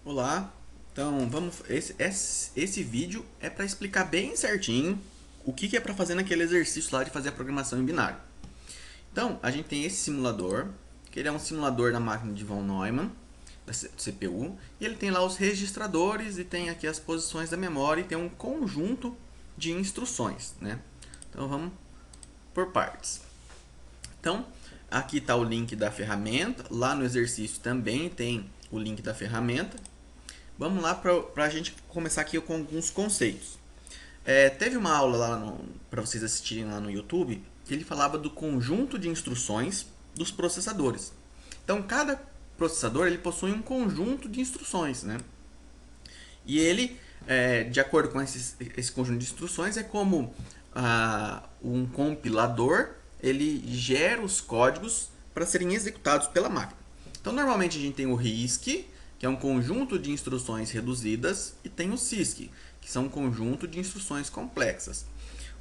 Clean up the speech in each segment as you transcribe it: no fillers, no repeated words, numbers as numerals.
Olá, então esse vídeo é para explicar bem certinho o que é para fazer naquele exercício lá de fazer a programação em binário. Então, a gente tem esse simulador, que ele é um simulador da máquina de von Neumann, da CPU, e ele tem lá os registradores e tem aqui as posições da memória e tem um conjunto de instruções, né? Então, vamos por partes. Então, aqui está o link da ferramenta, lá no exercício também tem o link da ferramenta. Vamos lá para a gente começar aqui com alguns conceitos. Teve uma aula lá para vocês assistirem lá no YouTube que ele falava do conjunto de instruções dos processadores. Então, cada processador ele possui um conjunto de instruções, né? E ele, de acordo com esse conjunto de instruções, é como um compilador ele gera os códigos para serem executados pela máquina. Então, normalmente a gente tem o RISC, que é um conjunto de instruções reduzidas, e tem o CISC, que são um conjunto de instruções complexas.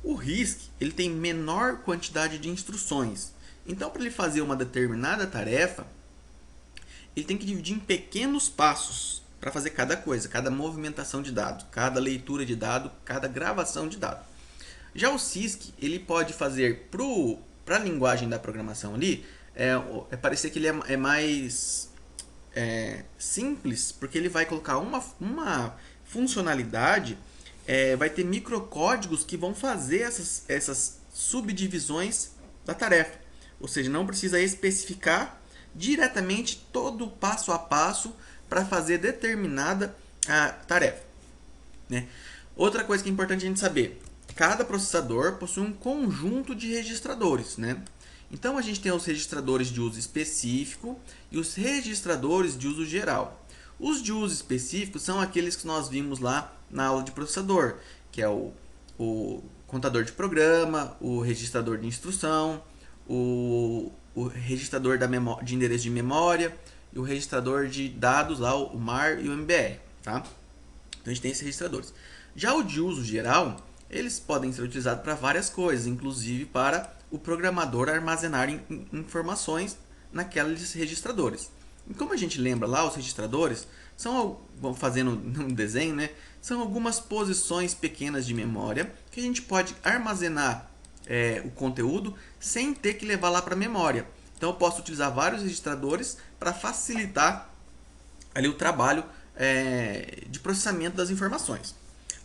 O RISC ele tem menor quantidade de instruções. Então, para ele fazer uma determinada tarefa, ele tem que dividir em pequenos passos para fazer cada coisa, cada movimentação de dado, cada leitura de dado, cada gravação de dado. Já o CISC, ele pode fazer para a linguagem da programação ali, parecer que ele é mais simples, porque ele vai colocar uma funcionalidade, vai ter microcódigos que vão fazer essas subdivisões da tarefa. Ou seja, não precisa especificar diretamente todo o passo a passo para fazer determinada tarefa, né? Outra coisa que é importante a gente saber, cada processador possui um conjunto de registradores, né? Então a gente tem os registradores de uso específico e os registradores de uso geral. Os de uso específico são aqueles que nós vimos lá na aula de processador, que é o contador de programa, o registrador de instrução, o registrador de endereço de memória e o registrador de dados, lá, o MAR e o MBR. Tá? Então a gente tem esses registradores. Já o de uso geral, eles podem ser utilizados para várias coisas, inclusive para o programador armazenar informações naqueles registradores. E como a gente lembra lá, os registradores são, fazendo um desenho, né? São algumas posições pequenas de memória que a gente pode armazenar o conteúdo sem ter que levar lá para a memória. Então eu posso utilizar vários registradores para facilitar ali o trabalho de processamento das informações.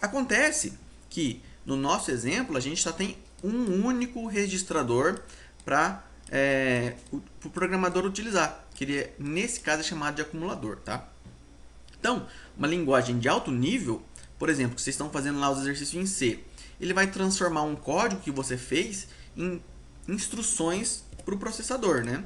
Acontece que no nosso exemplo a gente só tem um único registrador para o programador utilizar, que ele, nesse caso é chamado de acumulador. Tá? Então, uma linguagem de alto nível, por exemplo, que vocês estão fazendo lá os exercícios em C, ele vai transformar um código que você fez em instruções para o processador, né?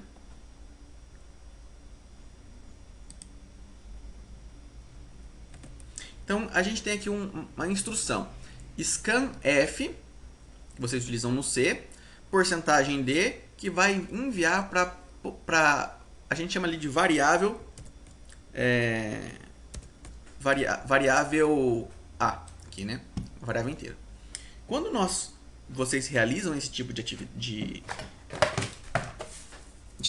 Então, a gente tem aqui uma instrução. Scanf, que vocês utilizam no C, porcentagem D, que vai enviar para a gente chama ali de variável, variável A, aqui, né? Variável inteira. Quando vocês realizam esse tipo de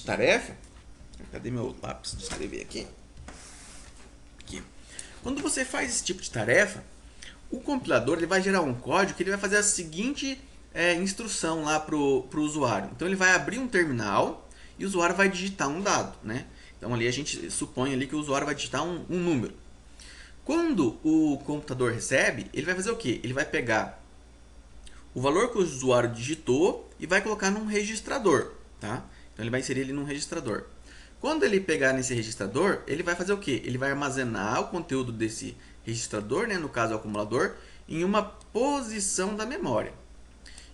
tarefa, cadê meu lápis de escrever aqui? Quando você faz esse tipo de tarefa, o compilador ele vai gerar um código que ele vai fazer a seguinte instrução lá para o usuário. Então ele vai abrir um terminal e o usuário vai digitar um dado, né? Então ali a gente supõe ali que o usuário vai digitar um número. Quando o computador recebe, ele vai fazer o quê? Ele vai pegar o valor que o usuário digitou e vai colocar num registrador, tá? Então ele vai inserir ele num registrador. Quando ele pegar nesse registrador, ele vai fazer o quê? Ele vai armazenar o conteúdo desse registrador, né, no caso o acumulador, em uma posição da memória.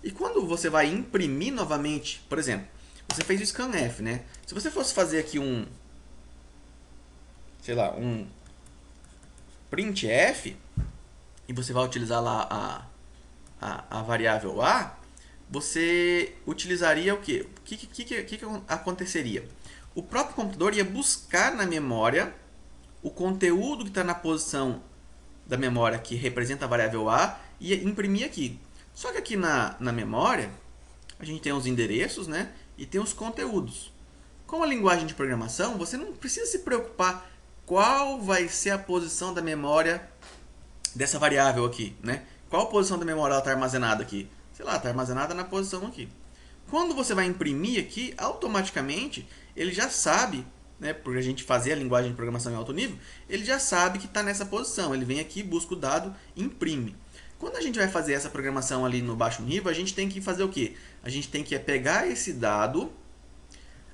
E quando você vai imprimir novamente, por exemplo, você fez o scanf, né? Se você fosse fazer aqui um printf, e você vai utilizar lá a variável A, você utilizaria o quê? O que aconteceria? O próprio computador ia buscar na memória o conteúdo que está na posição da memória que representa a variável A e ia imprimir aqui. Só que aqui na memória a gente tem os endereços, né? E tem os conteúdos. Com a linguagem de programação, você não precisa se preocupar qual vai ser a posição da memória dessa variável aqui, né? Qual posição da memória ela está armazenada aqui? Sei lá, está armazenada na posição aqui. Quando você vai imprimir aqui, automaticamente ele já sabe, né, por a gente fazer a linguagem de programação em alto nível, ele já sabe que está nessa posição. Ele vem aqui, busca o dado e imprime. Quando a gente vai fazer essa programação ali no baixo nível, a gente tem que fazer o quê? A gente tem que pegar esse dado,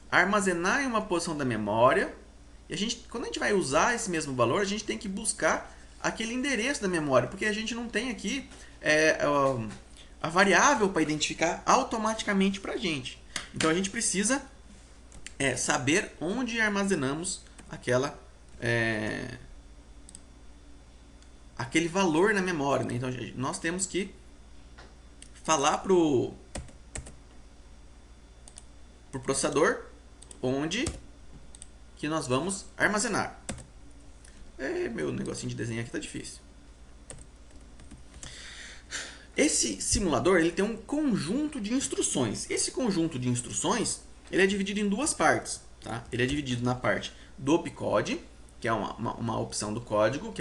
armazenar em uma posição da memória, e quando a gente vai usar esse mesmo valor, a gente tem que buscar aquele endereço da memória, porque a gente não tem aqui a variável para identificar automaticamente para a gente. Então a gente precisa saber onde armazenamos aquele valor na memória, né? Então nós temos que falar para o processador onde que nós vamos armazenar. Meu negocinho de desenho aqui tá difícil. Esse simulador ele tem um conjunto de instruções. Esse conjunto de instruções ele é dividido em duas partes. Tá? Ele é dividido na parte do opcode, que é uma opção do código,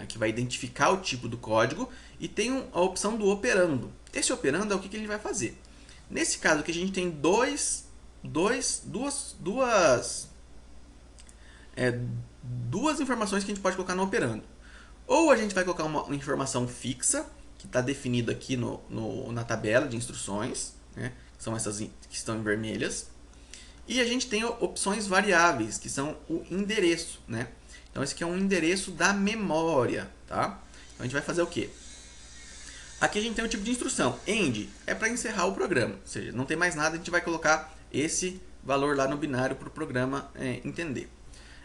que vai identificar o tipo do código, e tem a opção do operando. Esse operando é o que ele vai fazer. Nesse caso aqui a gente tem duas informações que a gente pode colocar no operando. Ou a gente vai colocar uma informação fixa, que está definida aqui na tabela de instruções, né? São essas que estão em vermelhas. E a gente tem opções variáveis, que são o endereço, né? Então esse aqui é um endereço da memória, tá? Então a gente vai fazer o quê? Aqui a gente tem o tipo de instrução. End é para encerrar o programa, ou seja, não tem mais nada, a gente vai colocar esse valor lá no binário para o programa entender.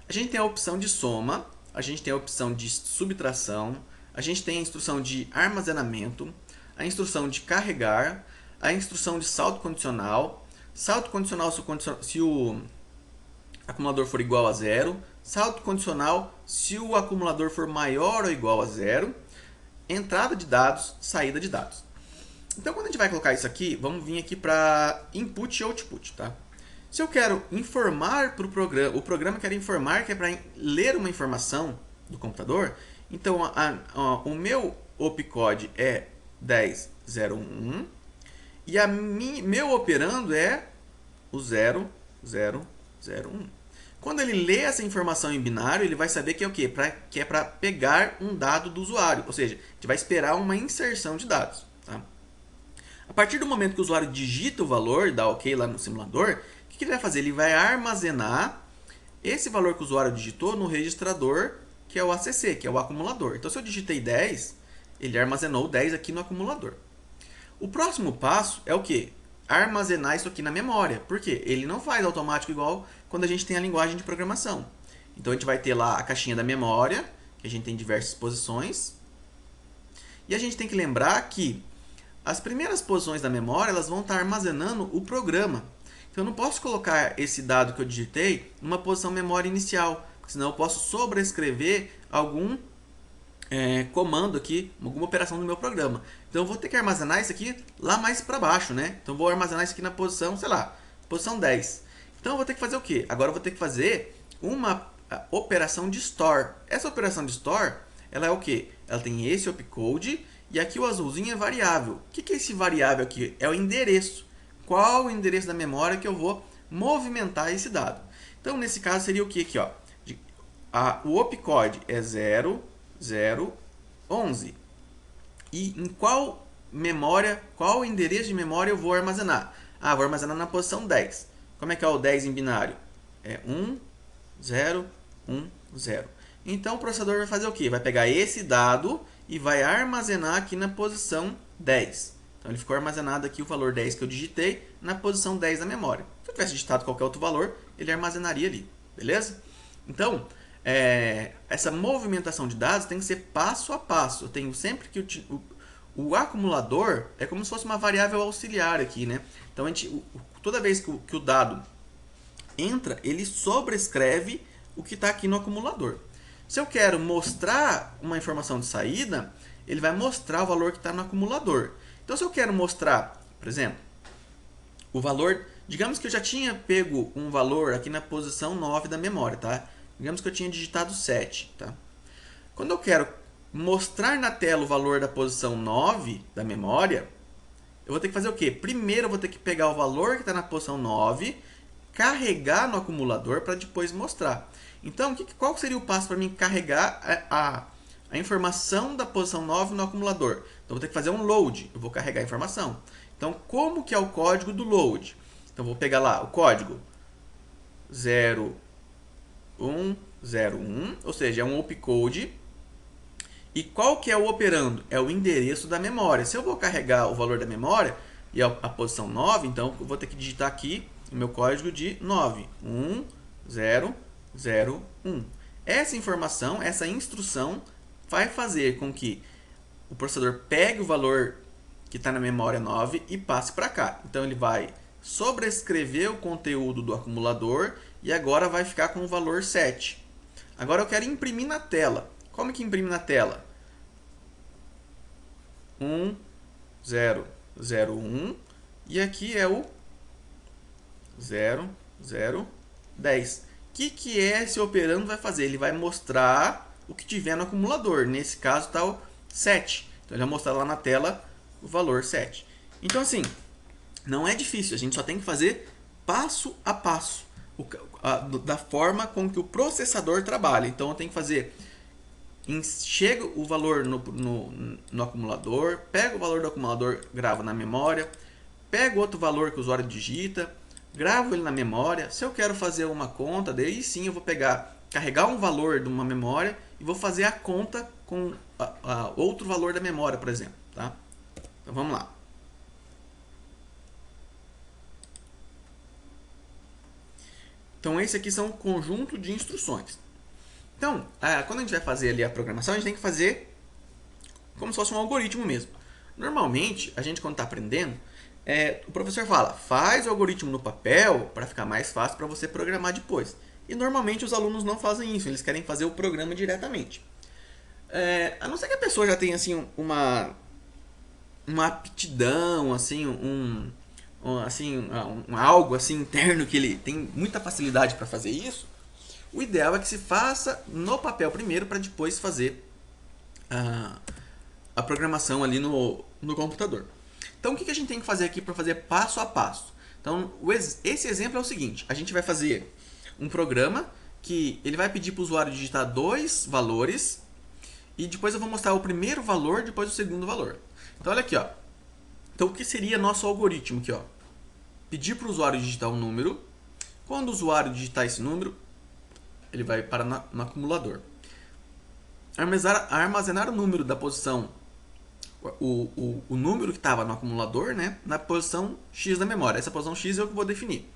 A gente tem a opção de soma, a gente tem a opção de subtração, a gente tem a instrução de armazenamento, a instrução de carregar, a instrução de salto condicional se o acumulador for igual a zero, salto condicional se o acumulador for maior ou igual a zero, entrada de dados, saída de dados. Então, quando a gente vai colocar isso aqui, vamos vir aqui para input e output, tá? Se eu quero informar para o programa quer informar que é para ler uma informação do computador, então o meu opcode é 1001 e meu operando é o 0001. Quando ele lê essa informação em binário, ele vai saber que é o quê? Que é para pegar um dado do usuário, ou seja, a gente vai esperar uma inserção de dados. Tá? A partir do momento que o usuário digita o valor, dá OK lá no simulador, o que ele vai fazer? Ele vai armazenar esse valor que o usuário digitou no registrador, que é o ACC, que é o acumulador. Então, se eu digitei 10, ele armazenou 10 aqui no acumulador. O próximo passo é o quê? Armazenar isso aqui na memória. Por quê? Ele não faz automático igual quando a gente tem a linguagem de programação. Então, a gente vai ter lá a caixinha da memória, que a gente tem diversas posições. E a gente tem que lembrar que as primeiras posições da memória elas vão estar armazenando o programa. Então, eu não posso colocar esse dado que eu digitei numa posição memória inicial, senão eu posso sobrescrever algum comando aqui, alguma operação do meu programa. Então, eu vou ter que armazenar isso aqui lá mais para baixo, né? Então, eu vou armazenar isso aqui na posição, sei lá, posição 10. Então, eu vou ter que fazer o quê? Agora, eu vou ter que fazer uma operação de store. Essa operação de store, ela é o quê? Ela tem esse opcode e aqui o azulzinho é variável. O que é esse variável aqui? É o endereço. Qual o endereço da memória que eu vou movimentar esse dado? Então, nesse caso, seria o que aqui? Ó? O opcode é 0011. E em qual endereço de memória eu vou armazenar? Vou armazenar na posição 10. Como é que é o 10 em binário? É 1010. Então, o processador vai fazer o quê? Vai pegar esse dado e vai armazenar aqui na posição 10. Então, ele ficou armazenado aqui o valor 10 que eu digitei na posição 10 da memória. Se eu tivesse digitado qualquer outro valor, ele armazenaria ali. Beleza? Então, essa movimentação de dados tem que ser passo a passo. Eu tenho sempre que o acumulador é como se fosse uma variável auxiliar aqui, né? Então, toda vez que o dado entra, ele sobrescreve o que está aqui no acumulador. Se eu quero mostrar uma informação de saída, ele vai mostrar o valor que está no acumulador. Então, se eu quero mostrar, por exemplo, o valor, digamos que eu já tinha pego um valor aqui na posição 9 da memória, tá? Digamos que eu tinha digitado 7, tá? Quando eu quero mostrar na tela o valor da posição 9 da memória, eu vou ter que fazer o quê? Primeiro eu vou ter que pegar o valor que está na posição 9, carregar no acumulador para depois mostrar. Então, qual seria o passo para mim carregar a informação da posição 9 no acumulador? Então, eu vou ter que fazer um load. Eu vou carregar a informação. Então, como que é o código do load? Então, eu vou pegar lá o código 0101, ou seja, é um opcode. E qual que é o operando? É o endereço da memória. Se eu vou carregar o valor da memória e a posição 9, então eu vou ter que digitar aqui o meu código de 91001. Essa informação, essa instrução vai fazer com que o processador pegue o valor que está na memória 9 e passe para cá. Então ele vai sobrescrever o conteúdo do acumulador e agora vai ficar com o valor 7. Agora eu quero imprimir na tela. Como que imprime na tela? 1001 e aqui é o 0010. O que esse operando vai fazer? Ele vai mostrar o que tiver no acumulador. Nesse caso está o 7. Então ele vai mostrar lá na tela o valor 7. Então assim, não é difícil. A gente só tem que fazer passo a passo da forma com que o processador trabalha. Então eu tenho que fazer... Chega o valor no acumulador, pega o valor do acumulador, grava na memória, pega outro valor que o usuário digita, gravo ele na memória. Se eu quero fazer uma conta, daí sim eu vou carregar um valor de uma memória e vou fazer a conta com outro valor da memória, por exemplo. Tá? Então vamos lá. Então esse aqui são um conjunto de instruções. Então, quando a gente vai fazer ali a programação, a gente tem que fazer como se fosse um algoritmo mesmo. Normalmente, a gente quando está aprendendo, o professor fala, faz o algoritmo no papel para ficar mais fácil para você programar depois. E normalmente os alunos não fazem isso, eles querem fazer o programa diretamente. A não ser que a pessoa já tenha assim, uma aptidão, assim, algo assim interno que ele tem muita facilidade para fazer isso. O ideal é que se faça no papel primeiro para depois fazer a programação ali no computador. Então o que a gente tem que fazer aqui para fazer passo a passo? Então esse exemplo é o seguinte, a gente vai fazer um programa que ele vai pedir para o usuário digitar 2 valores e depois eu vou mostrar o primeiro valor, depois o segundo valor. Então olha aqui, ó. Então o que seria nosso algoritmo aqui, ó? Pedir para o usuário digitar um número, quando o usuário digitar esse número, ele vai para no acumulador. Armazenar o número da posição, o número que estava no acumulador, né, na posição X da memória. Essa posição X é o que eu vou definir.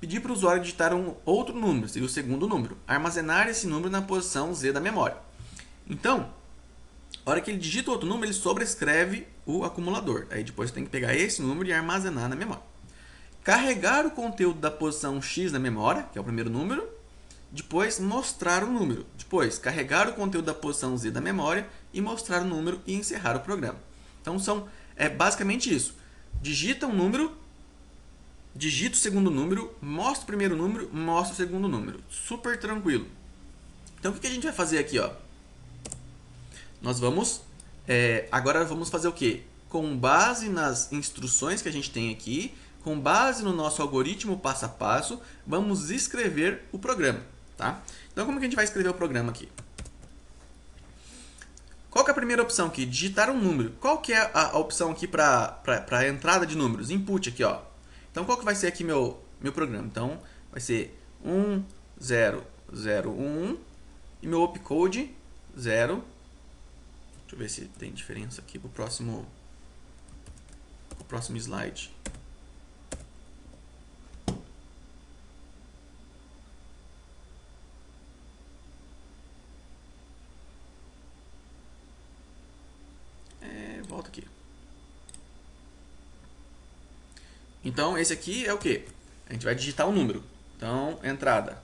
Pedir para o usuário digitar um outro número, seria o segundo número. Armazenar esse número na posição Z da memória. Então, a hora que ele digita outro número, ele sobrescreve o acumulador. Aí depois tem que pegar esse número e armazenar na memória. Carregar o conteúdo da posição X da memória, que é o primeiro número. Depois, mostrar o número. Depois, carregar o conteúdo da posição Z da memória e mostrar o número e encerrar o programa. Então, é basicamente isso. Digita um número, digita o segundo número, mostra o primeiro número, mostra o segundo número. Super tranquilo. Então, o que a gente vai fazer aqui? Ó? Nós vamos... agora vamos fazer o quê? Com base nas instruções que a gente tem aqui, com base no nosso algoritmo passo a passo, vamos escrever o programa. Tá? Então, como que a gente vai escrever o programa aqui? Qual que é a primeira opção aqui? Digitar um número. Qual que é a opção aqui para a entrada de números? Input aqui, ó. Então, qual que vai ser aqui meu programa? Então, vai ser 1001 e meu opcode 0. Deixa eu ver se tem diferença aqui para o próximo slide. Volta aqui. Então, esse aqui é o que? A gente vai digitar um número. Então, entrada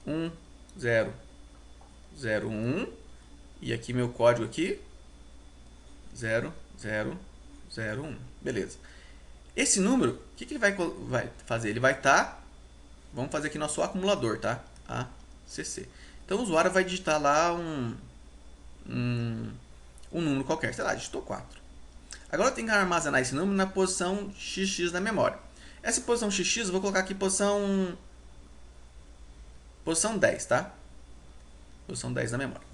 1001 e aqui meu código aqui 0001. Beleza. Esse número, o que ele vai fazer? Ele vai estar... Vamos fazer aqui nosso acumulador, tá? CC. Então o usuário vai digitar lá um número qualquer, sei lá, digitou 4. Agora eu tenho que armazenar esse número na posição XX da memória. Essa posição XX eu vou colocar aqui posição 10, tá? Posição 10 da memória.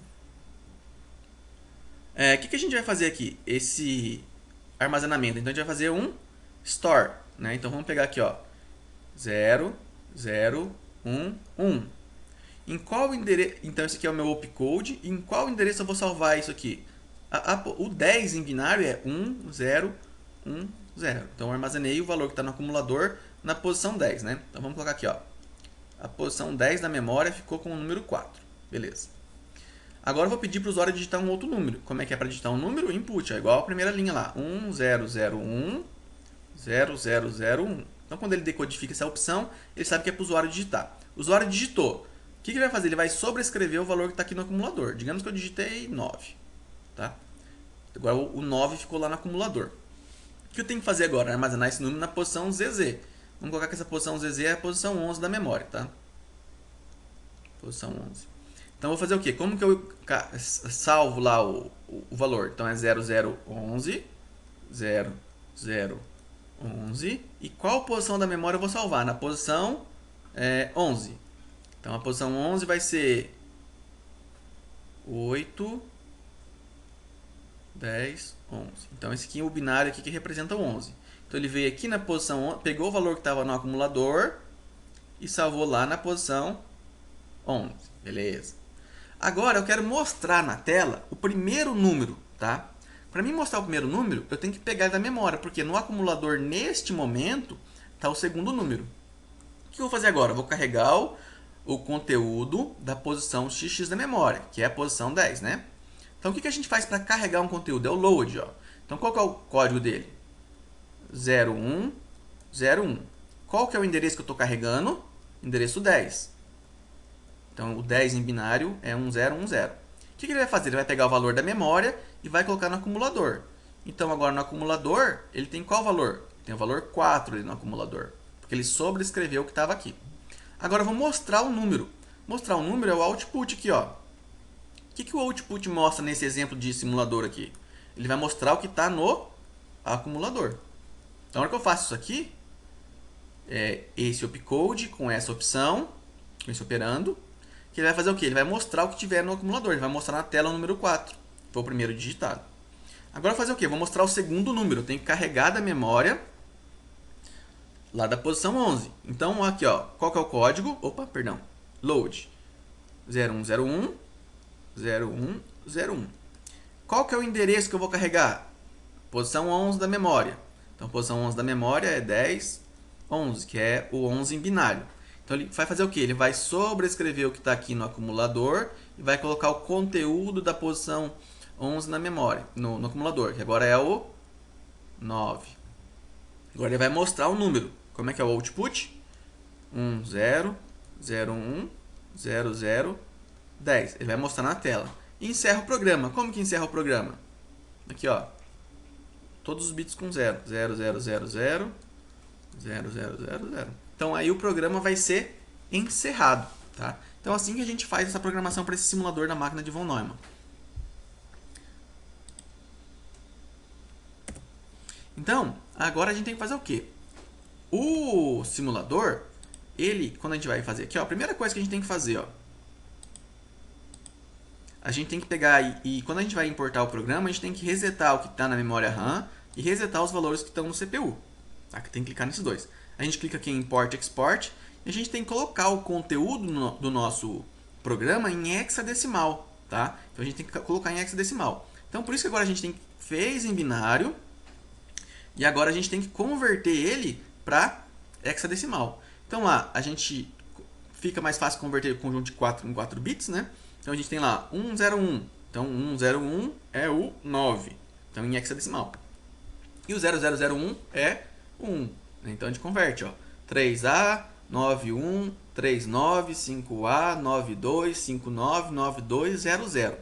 O que a gente vai fazer aqui? Esse armazenamento. Então a gente vai fazer um store, né? Então vamos pegar aqui, ó, 0, 0, 1, 1. Em qual endereço? Então esse aqui é o meu opcode. Em qual endereço eu vou salvar isso aqui? O 10 em binário é 1, 0, 1, 0. Então eu armazenei o valor que está no acumulador na posição 10, né? Então vamos colocar aqui, ó. A posição 10 da memória ficou com o número 4. Beleza. Agora eu vou pedir para o usuário digitar um outro número. Como é que é para digitar um número? Input, é igual a primeira linha lá. 1001 0001. Então quando ele decodifica essa opção, ele sabe que é para o usuário digitar. O usuário digitou. O que ele vai fazer? Ele vai sobrescrever o valor que está aqui no acumulador. Digamos que eu digitei 9. Tá? Agora o 9 ficou lá no acumulador. O que eu tenho que fazer agora? Armazenar esse número na posição ZZ. Vamos colocar que essa posição ZZ é a posição 11 da memória. Tá? Posição 11. Então eu vou fazer o quê? Como que eu salvo lá o valor? Então é 0011, 0011. E qual posição da memória eu vou salvar? Na posição 11. Então a posição 11 vai ser 8, 10, 11. Então esse aqui é o binário aqui que representa o 11. Então ele veio aqui na posição 11, pegou o valor que estava no acumulador e salvou lá na posição 11. Beleza. Agora eu quero mostrar na tela o primeiro número, tá? Para mim mostrar o primeiro número, eu tenho que pegar da memória, porque no acumulador neste momento está o segundo número. O que eu vou fazer agora? Eu vou carregar o conteúdo da posição XX da memória, que é a posição 10, né? Então o que a gente faz para carregar um conteúdo? É o load, ó. Então qual que é o código dele? 0101. Qual que é o endereço que eu estou carregando? Endereço 10. Então, o 10 em binário é 1010. O que ele vai fazer? Ele vai pegar o valor da memória e vai colocar no acumulador. Então, agora no acumulador, ele tem qual valor? Tem o valor 4 ali no acumulador, porque ele sobrescreveu o que estava aqui. Agora, eu vou mostrar o número. Mostrar o número é o output aqui, ó. O que o output mostra nesse exemplo de simulador aqui? Ele vai mostrar o que está no acumulador. Então, na hora que eu faço isso aqui, esse opcode com essa opção, com esse operando, que ele vai fazer o quê? Ele vai mostrar o que tiver no acumulador. Ele vai mostrar na tela o número 4. Foi o primeiro digitado. Agora eu vou fazer o quê? Eu vou mostrar o segundo número. Eu tenho que carregar da memória lá da posição 11. Então, aqui, ó, qual que é o código? Opa, perdão. Load. 0101, 0101. Qual que é o endereço que eu vou carregar? Posição 11 da memória. Então, posição 11 da memória é 10, 11, que é o 11 em binário. Então, ele vai fazer o quê? Ele vai sobrescrever o que está aqui no acumulador e vai colocar o conteúdo da posição 11 na memória, no acumulador, que agora é o 9. Agora ele vai mostrar o número. Como é que é o output? 1001 0010. Ele vai mostrar na tela. E encerra o programa. Como que encerra o programa? Aqui, ó. Todos os bits com 0. 0000 0000. Então aí o programa vai ser encerrado, tá? Então assim que a gente faz essa programação para esse simulador da máquina de von Neumann. Então, agora a gente tem que fazer o quê? O simulador, quando a gente vai fazer aqui, ó, a primeira coisa que a gente tem que fazer, ó, a gente tem que pegar e quando a gente vai importar o programa, a gente tem que resetar o que está na memória RAM e resetar os valores que estão no CPU. Tá? Tem que clicar nesses dois. A gente clica aqui em Import Export e a gente tem que colocar o conteúdo do nosso programa em hexadecimal, tá? Então a gente tem que colocar em hexadecimal. Então por isso que agora a gente fez em binário e agora a gente tem que converter ele para hexadecimal. Então lá a gente fica mais fácil converter o conjunto de 4 em 4 bits, né? Então a gente tem lá 101. Então 101 é o 9, então em hexadecimal. E o 0001 é o 1. Então a gente converte, ó, 3A, 91, 39, 5A, 92, 59, 92, 00.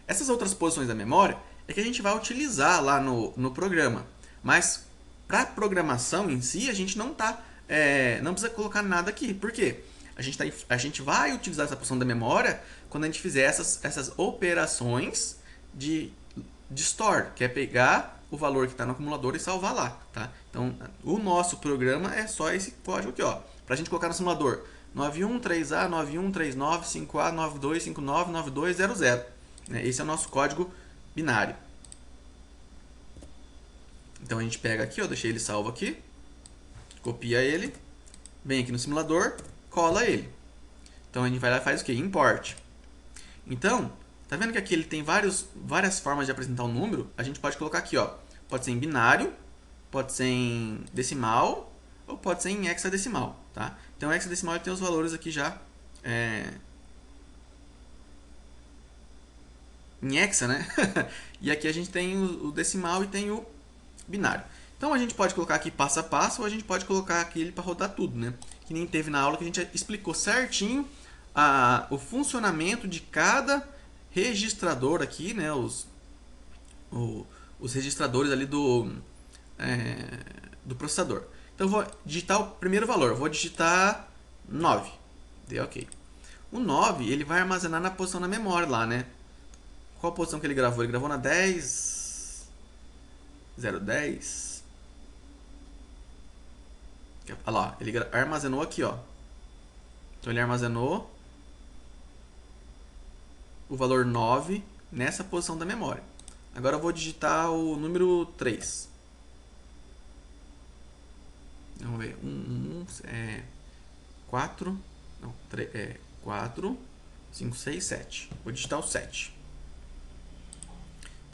Essas outras posições da memória é que a gente vai utilizar lá no programa. Mas para a programação em si, a gente não precisa colocar nada aqui. Por quê? A gente vai utilizar essa porção da memória quando a gente fizer essas operações de store, que é pegar o valor que está no acumulador e salvar lá, tá? Então, o nosso programa é só esse código aqui, ó, para a gente colocar no simulador 913A, 9139, 5A, 9259, 9200. Esse é o nosso código binário. Então a gente pega aqui, ó, deixei ele salvo aqui, copia ele, vem aqui no simulador, cola ele. Então a gente vai lá e faz o que? Import. Então, tá vendo que aqui ele tem várias formas de apresentar um número? A gente pode colocar aqui, ó, pode ser em binário, pode ser em decimal, ou pode ser em hexadecimal, tá? Então, o hexadecimal ele tem os valores aqui já em hexa, né? E aqui a gente tem o decimal e tem o binário. Então, a gente pode colocar aqui passo a passo, ou a gente pode colocar aqui ele para rodar tudo, né? Que nem teve na aula que a gente explicou certinho o funcionamento de cada registrador aqui, né? Os registradores ali do processador. Então, eu vou digitar o primeiro valor. Eu vou digitar 9. Deu ok. O 9, ele vai armazenar na posição na memória lá, né? Qual a posição que ele gravou? Ele gravou na 10... 010. Olha lá, ele armazenou aqui, ó. Então, ele armazenou o valor 9 nessa posição da memória. Agora eu vou digitar o número 3. Vamos ver. 4. Não, 4, 5, 6, 7. Vou digitar o 7.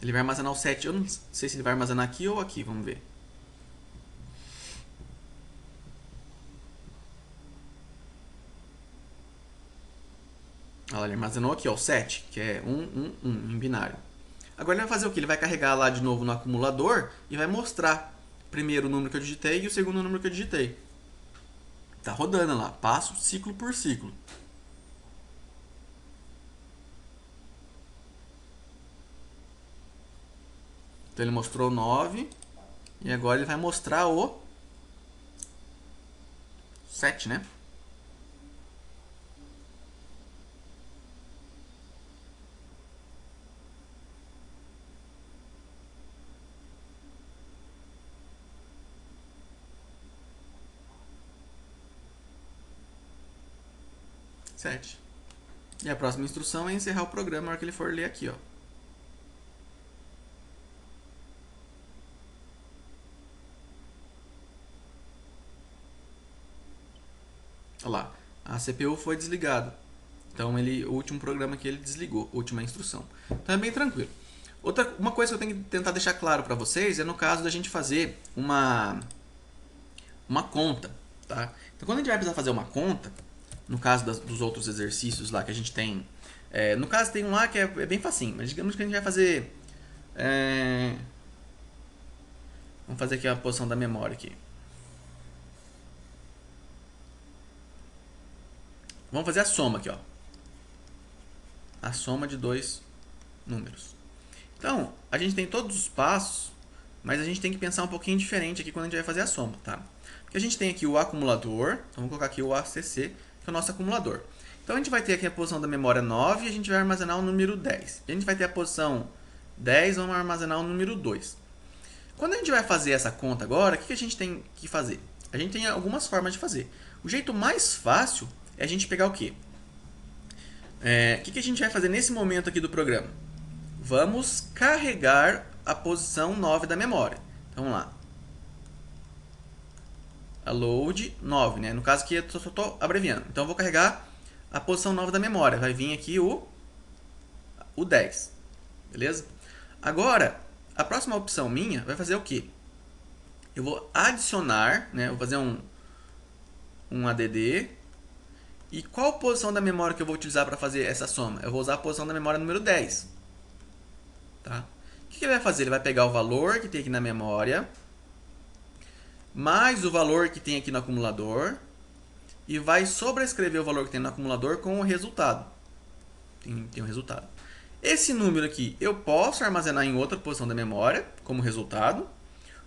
Ele vai armazenar o 7. Eu não sei se ele vai armazenar aqui ou aqui. Vamos ver. Olha lá, ele armazenou aqui, ó, o 7, que é 1, 1, 1 em binário. Agora ele vai fazer o que? Ele vai carregar lá de novo no acumulador e vai mostrar primeiro o número que eu digitei e o segundo número que eu digitei. Tá rodando lá, passo ciclo por ciclo. Então ele mostrou o 9 e agora ele vai mostrar o 7, né? E a próxima instrução é encerrar o programa na hora que ele for ler aqui, ó. Olha lá, a CPU foi desligada. Então o último programa que ele desligou, a última instrução. Então é bem tranquilo. Uma coisa que eu tenho que tentar deixar claro para vocês é no caso da gente fazer uma conta, tá? Então quando a gente vai precisar fazer uma conta, no caso dos outros exercícios lá que a gente tem, no caso tem um lá que é bem facinho, mas digamos que a gente vai fazer, vamos fazer aqui a posição da memória aqui. Vamos fazer a soma aqui, ó. A soma de dois números. Então, a gente tem todos os passos, mas a gente tem que pensar um pouquinho diferente aqui quando a gente vai fazer a soma, tá? Porque a gente tem aqui o acumulador, então vamos colocar aqui o ACC, que é o nosso acumulador. Então a gente vai ter aqui a posição da memória 9 e a gente vai armazenar o número 10. E a gente vai ter a posição 10, vamos armazenar o número 2. Quando a gente vai fazer essa conta agora, o que a gente tem que fazer? A gente tem algumas formas de fazer. O jeito mais fácil é a gente pegar o quê? O que a gente vai fazer nesse momento aqui do programa? Vamos carregar a posição 9 da memória. Então vamos lá. A load 9, né? No caso aqui eu só estou abreviando. Então eu vou carregar a posição 9 da memória. Vai vir aqui o 10. Beleza? Agora, a próxima opção minha vai fazer o quê? Eu vou adicionar, né? Eu vou fazer um add. E qual posição da memória que eu vou utilizar para fazer essa soma? Eu vou usar a posição da memória número 10. Tá? O que ele vai fazer? Ele vai pegar o valor que tem aqui na memória, mais o valor que tem aqui no acumulador, e vai sobrescrever o valor que tem no acumulador com o resultado. Tem um resultado. Esse número aqui eu posso armazenar em outra posição da memória como resultado,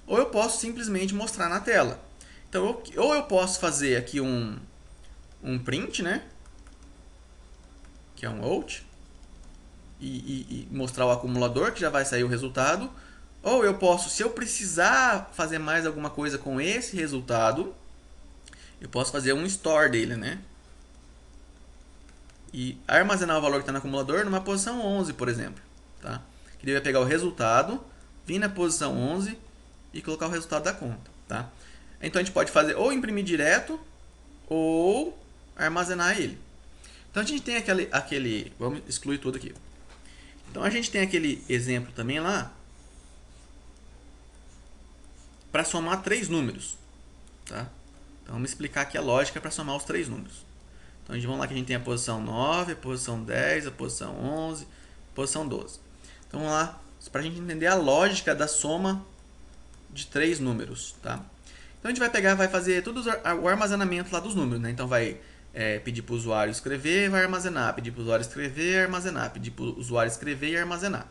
ou eu posso simplesmente mostrar na tela. Então, ou eu posso fazer aqui um um print, né? Que é um out. E mostrar o acumulador, que já vai sair o resultado. Ou eu posso, se eu precisar fazer mais alguma coisa com esse resultado, eu posso fazer um store dele, né? E armazenar o valor que está no acumulador numa posição 11, por exemplo. Tá? Que ele vai pegar o resultado, vir na posição 11 e colocar o resultado da conta. Tá? Então a gente pode fazer ou imprimir direto ou armazenar ele. Então a gente tem aquele vamos excluir tudo aqui. Então a gente tem aquele exemplo também lá para somar 3 números. Tá? Então vamos explicar aqui a lógica para somar os 3 números. Então vamos lá que a gente tem a posição 9, a posição 10, a posição 11, a posição 12. Então vamos lá, para a gente entender a lógica da soma de 3 números. Tá? Então a gente vai pegar, vai fazer todo o armazenamento lá dos números. Né? Então vai pedir para o usuário escrever, vai armazenar, pedir para o usuário escrever, armazenar, pedir para o usuário escrever e armazenar.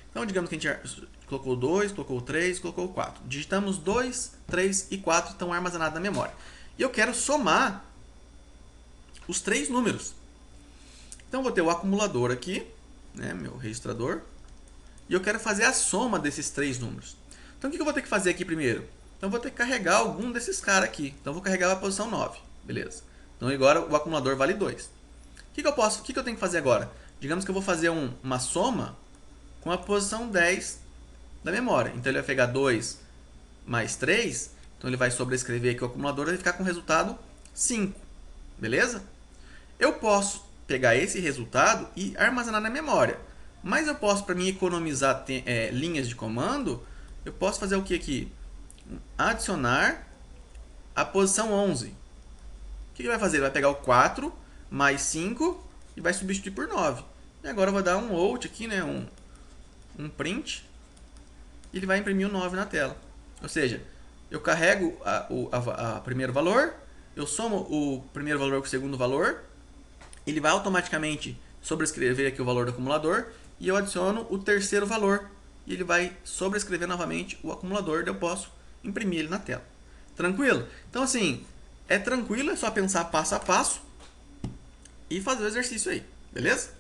Então digamos que a gente colocou 2, colocou 3, colocou 4. Digitamos 2, 3 e 4 estão armazenados na memória. E eu quero somar os 3 números. Então vou ter o acumulador aqui, né, meu registrador, e eu quero fazer a soma desses 3 números. Então o que eu vou ter que fazer aqui primeiro? Então eu vou ter que carregar algum desses caras aqui. Então eu vou carregar a posição 9, beleza? Então agora o acumulador vale 2. O que eu tenho que fazer agora? Digamos que eu vou fazer uma soma com a posição 10 da memória. Então ele vai pegar 2 mais 3, então ele vai sobrescrever aqui o acumulador e vai ficar com o resultado 5, beleza? Eu posso pegar esse resultado e armazenar na memória. Mas eu posso, para mim economizar linhas de comando, eu posso fazer o que aqui? Adicionar a posição 11. O que ele vai fazer? Ele vai pegar o 4 mais 5 e vai substituir por 9. E agora eu vou dar um out aqui, né? um print. E ele vai imprimir o 9 na tela. Ou seja, eu carrego o primeiro valor, eu somo o primeiro valor com o segundo valor, ele vai automaticamente sobrescrever aqui o valor do acumulador e eu adiciono o terceiro valor e ele vai sobrescrever novamente o acumulador e eu posso imprimir ele na tela. Tranquilo? Então assim, é tranquilo, é só pensar passo a passo e fazer o exercício aí, beleza?